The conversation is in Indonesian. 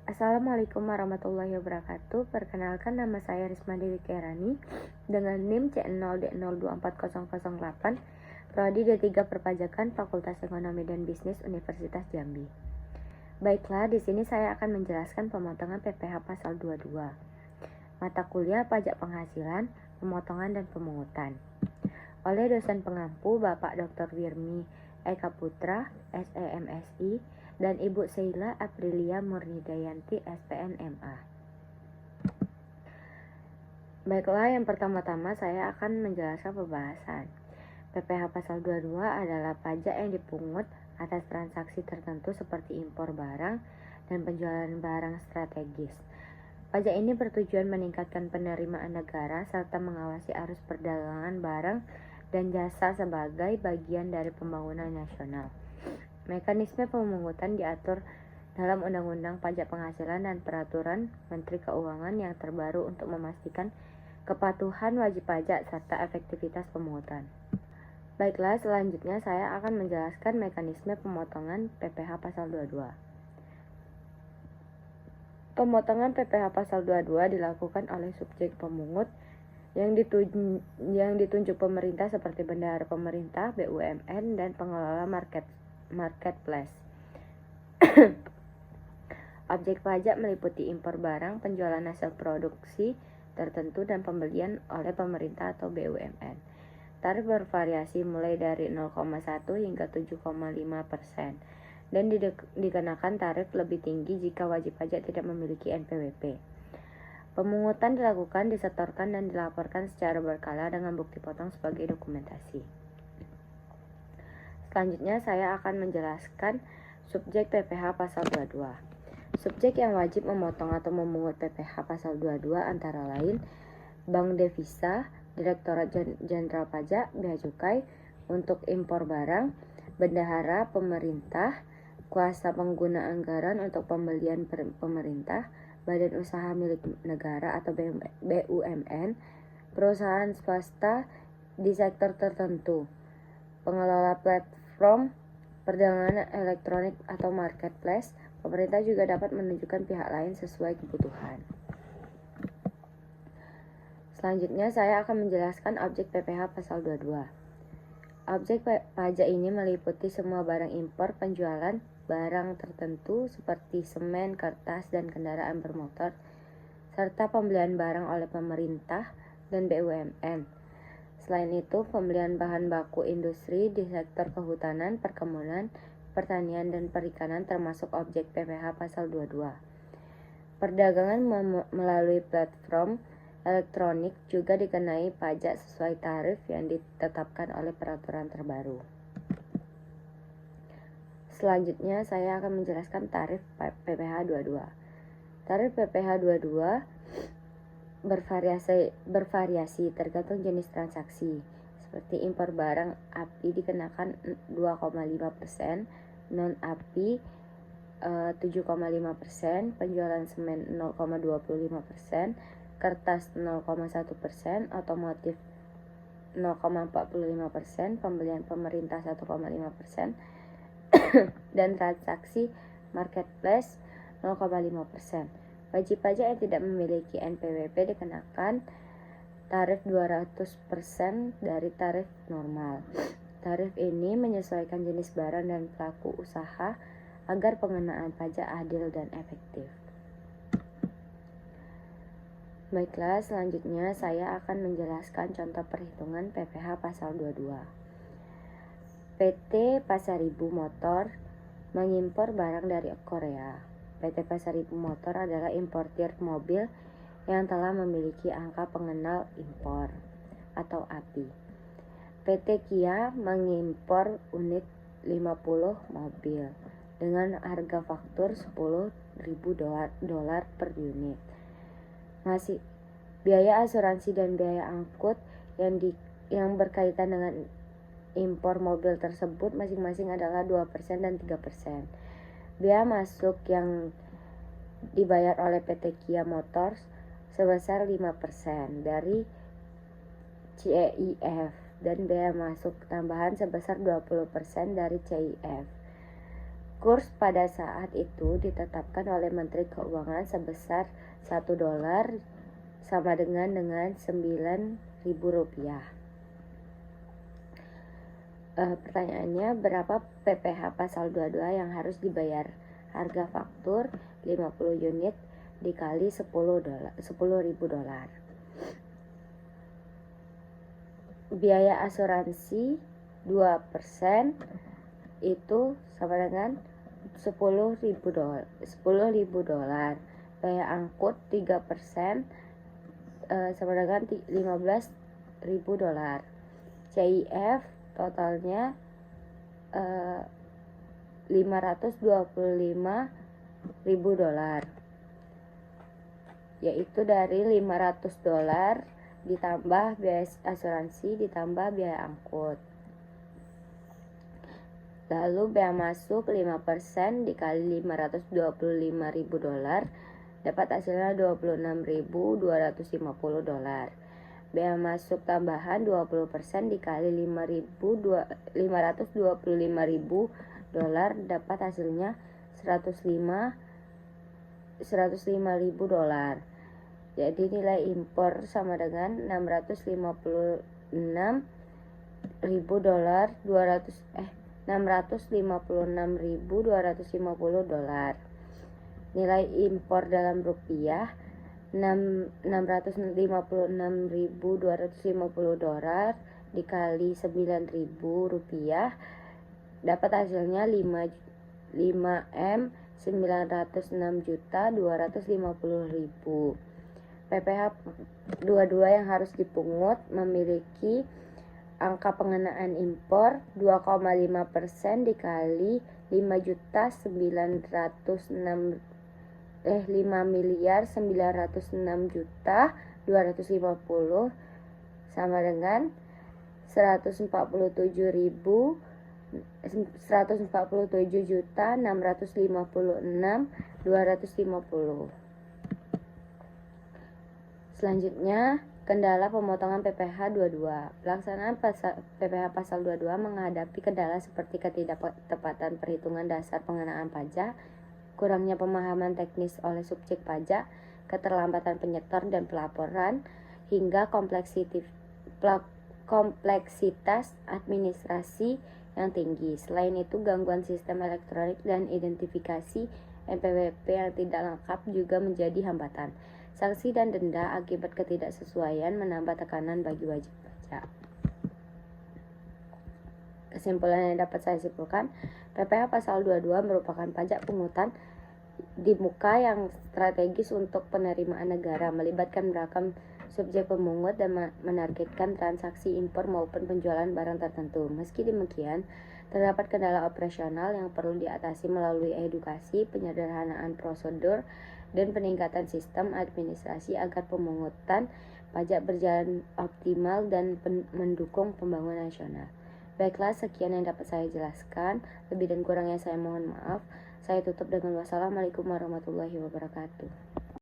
Assalamualaikum warahmatullahi wabarakatuh. Perkenalkan, nama saya Risma Dewi Kerani dengan NIM C0D024008, Prodi D3 Perpajakan, Fakultas Ekonomi dan Bisnis Universitas Jambi. Baiklah, di sini saya akan menjelaskan pemotongan PPh pasal 22. Mata kuliah pajak penghasilan, pemotongan dan pemungutan. Oleh dosen pengampu Bapak Dr. Wirmi Eka Putra, SEMSI, dan Ibu Sheila Aprilia Murnidayanti, SPN MA. Baiklah, yang pertama-tama saya akan menjelaskan pembahasan. PPh pasal 22 adalah pajak yang dipungut atas transaksi tertentu seperti impor barang dan penjualan barang strategis. Pajak ini bertujuan meningkatkan penerimaan negara serta mengawasi arus perdagangan barang dan jasa sebagai bagian dari pembangunan nasional. Mekanisme pemungutan diatur dalam Undang-Undang Pajak Penghasilan dan Peraturan Menteri Keuangan yang terbaru untuk memastikan kepatuhan wajib pajak serta efektivitas pemungutan. Baiklah, selanjutnya saya akan menjelaskan mekanisme pemotongan PPh pasal 22. Pemotongan PPh pasal 22 dilakukan oleh subjek pemungut yang ditunjuk pemerintah seperti bendahara pemerintah, BUMN, dan pengelola marketplace. Objek pajak meliputi impor barang, penjualan hasil produksi tertentu, dan pembelian oleh pemerintah atau BUMN. Tarif bervariasi mulai dari 0,1 hingga 7,5% dan dikenakan tarif lebih tinggi jika wajib pajak tidak memiliki NPWP. Pemungutan dilakukan, disetorkan, dan dilaporkan secara berkala dengan bukti potong sebagai dokumentasi. Selanjutnya saya akan menjelaskan subjek PPh pasal 22. Subjek yang wajib memotong atau memungut PPh pasal 22 antara lain Bank Devisa, Direktorat Jenderal Pajak, Bea Cukai untuk impor barang, bendahara pemerintah, kuasa pengguna anggaran untuk pembelian pemerintah, badan usaha milik negara atau BUMN, perusahaan swasta di sektor tertentu, pengelola platform perdagangan elektronik atau marketplace. Pemerintah juga dapat menunjukkan pihak lain sesuai kebutuhan. Selanjutnya saya akan menjelaskan objek PPh pasal 22. Objek pajak ini meliputi semua barang impor, penjualan barang tertentu seperti semen, kertas, dan kendaraan bermotor, serta pembelian barang oleh pemerintah dan BUMN. Selain itu, pembelian bahan baku industri di sektor kehutanan, perkebunan, pertanian, dan perikanan termasuk objek PPh pasal 22. Perdagangan melalui platform elektronik juga dikenai pajak sesuai tarif yang ditetapkan oleh peraturan terbaru. Selanjutnya saya akan menjelaskan tarif PPh 22. Tarif PPh 22 bervariasi tergantung jenis transaksi. Seperti impor barang api dikenakan 2,5%, non api 7,5%, penjualan semen 0,25%, kertas 0,1%, otomotif 0,45%, pembelian pemerintah 1,5%, dan transaksi marketplace 0,5%. Wajib pajak yang tidak memiliki NPWP dikenakan tarif 200% dari tarif normal. Tarif ini menyesuaikan jenis barang dan pelaku usaha agar pengenaan pajak adil dan efektif. Baiklah, selanjutnya saya akan menjelaskan contoh perhitungan PPh pasal 22. PT Pasaribu Motor mengimpor barang dari Korea. PT Pasaribu Motor adalah importir mobil yang telah memiliki angka pengenal impor atau API. PT Kia mengimpor unit 50 mobil dengan harga faktur $10.000 per unit. Masih biaya asuransi dan biaya angkut yang berkaitan dengan impor mobil tersebut masing-masing adalah 2% dan 3%. Biaya masuk yang dibayar oleh PT Kia Motors sebesar 5% dari CEIF dan biaya masuk tambahan sebesar 20% dari CEIF. Kurs pada saat itu ditetapkan oleh Menteri Keuangan sebesar $1 sama dengan Rp9.000. Pertanyaannya, berapa PPh pasal 22 yang harus dibayar? Harga faktur 50 unit dikali $10.000. Biaya asuransi 2% itu sama dengan $10.000. Biaya angkut 3% sama dengan $15.000. CIF totalnya $525.000, yaitu dari $500 ditambah biaya asuransi ditambah biaya angkut. Lalu bea masuk 5% dikali $525.000 dapat hasilnya $26.250. Bea masuk tambahan 20% dikali $525.000 dapat hasilnya $105.000. Jadi nilai impor sama dengan $656.250. Nilai impor dalam rupiah $656.250 dikali $9.000 dapat hasilnya $5M906.250.000. PPh 22 yang harus dipungut memiliki angka pengenaan impor 2,5% dikali 5.906.250 sama dengan 147.656.250. Selanjutnya, kendala pemotongan PPh 22. Pelaksanaan PPh pasal 22 menghadapi kendala seperti ketidaktepatan perhitungan dasar pengenaan pajak, kurangnya pemahaman teknis oleh subjek pajak, keterlambatan penyetor dan pelaporan, hingga kompleksitas administrasi yang tinggi. Selain itu, gangguan sistem elektronik dan identifikasi NPWP yang tidak lengkap juga menjadi hambatan. Sanksi dan denda akibat ketidaksesuaian menambah tekanan bagi wajib pajak. Kesimpulan yang dapat saya simpulkan, PPh pasal 22 merupakan pajak pungutan di muka yang strategis untuk penerimaan negara, melibatkan beragam subjek pemungut dan menargetkan transaksi impor maupun penjualan barang tertentu. Meski demikian, terdapat kendala operasional yang perlu diatasi melalui edukasi, penyederhanaan prosedur, dan peningkatan sistem administrasi agar pemungutan pajak berjalan optimal dan mendukung pembangunan nasional. Baiklah, sekian yang dapat saya jelaskan. Lebih dan kurangnya saya mohon maaf. Saya tutup dengan wassalamualaikum warahmatullahi wabarakatuh.